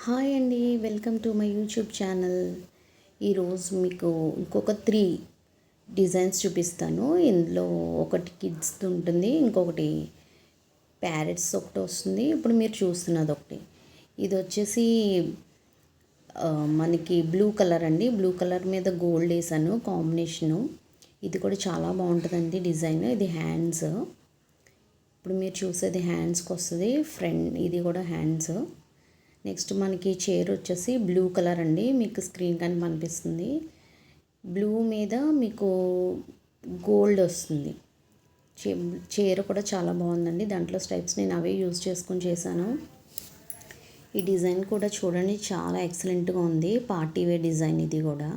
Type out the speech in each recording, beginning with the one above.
Hi అండి, welcome to my YouTube channel. ఈరోజు మీకు ఇంకొక 3 డిజైన్స్ చూపిస్తాను. ఇందులో ఒకటి కిడ్స్ ఉంటుంది, ఇంకొకటి ప్యారెట్స్ ఒకటి వస్తుంది. ఇప్పుడు మీరు చూస్తున్నది ఒకటి. ఇది వచ్చేసి మనకి బ్లూ కలర్ అండి. బ్లూ కలర్ మీద గోల్డ్ వేసాను కాంబినేషను. ఇది కూడా చాలా బాగుంటుందండి డిజైన్. ఇది హ్యాండ్స్. ఇప్పుడు మీరు చూసేది హ్యాండ్స్కి వస్తుంది. ఫ్రంట్ ఇది కూడా హ్యాండ్స్. నెక్స్ట్ మనకి చైర్ వచ్చేసి బ్లూ కలర్ అండి. మీకు స్క్రీన్ కానీ కనిపిస్తుంది. బ్లూ మీద మీకు గోల్డ్ వస్తుంది. చైర్ కూడా చాలా బాగుందండి. దాంట్లో స్టైప్స్ నేను అవే యూజ్ చేసుకొని చేశాను. ఈ డిజైన్ కూడా చూడండి, చాలా ఎక్సలెంట్గా ఉంది. Party wear design. ఇది కూడా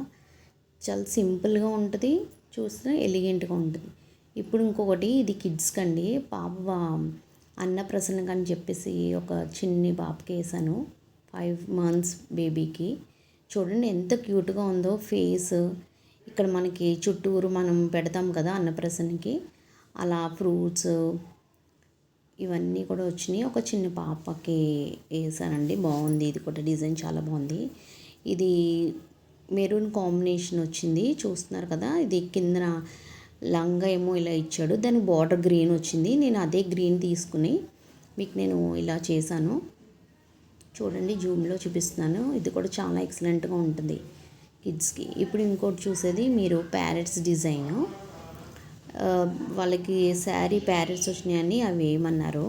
చాలా సింపుల్గా ఉంటుంది, చూస్తే ఎలిగెంట్గా ఉంటుంది. ఇప్పుడు ఇంకొకటి, ఇది కిడ్స్కి అండి. పాప అన్నప్రాసన అని చెప్పేసి ఒక చిన్ని పాపకి వేసాను, 5 months బేబీకి. చూడండి ఎంత క్యూట్గా ఉందో ఫేస్. ఇక్కడ మనకి చుట్టూరు మనం పెడతాం కదా అన్నప్రాసనకి, అలా ఫ్రూట్స్ ఇవన్నీ కూడా వచ్చినాయి. ఒక చిన్న పాపకి వేసానండి. బాగుంది. ఇది కూడా డిజైన్ చాలా బాగుంది. ఇది మెరూన్ కాంబినేషన్ వచ్చింది, చూస్తున్నారు కదా. ఇది కింద లంగా ఏమో ఇలా ఇచ్చాడు, దానికి బార్డర్ గ్రీన్ వచ్చింది. నేను అదే గ్రీన్ తీసుకుని మీకు నేను ఇలా చేశాను. చూడండి, జూమ్లో చూపిస్తున్నాను. ఇది కూడా చాలా ఎక్సలెంట్గా ఉంటుంది కిడ్స్కి. ఇప్పుడు ఇంకోటి చూసేది మీరు ప్యారెట్స్ డిజైన్. వాళ్ళకి శారీ ప్యారెట్స్ వచ్చినాయని అవి వేయమన్నారు,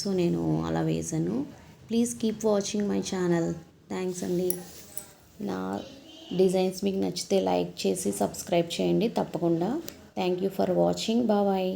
సో నేను అలా వేశాను. Please keep watching my channel. Thanks అండి. నా డిజైన్స్ మీకు నచ్చితే లైక్ చేసి సబ్స్క్రైబ్ చేయండి తప్పకుండా. Thank you for watching. Bye.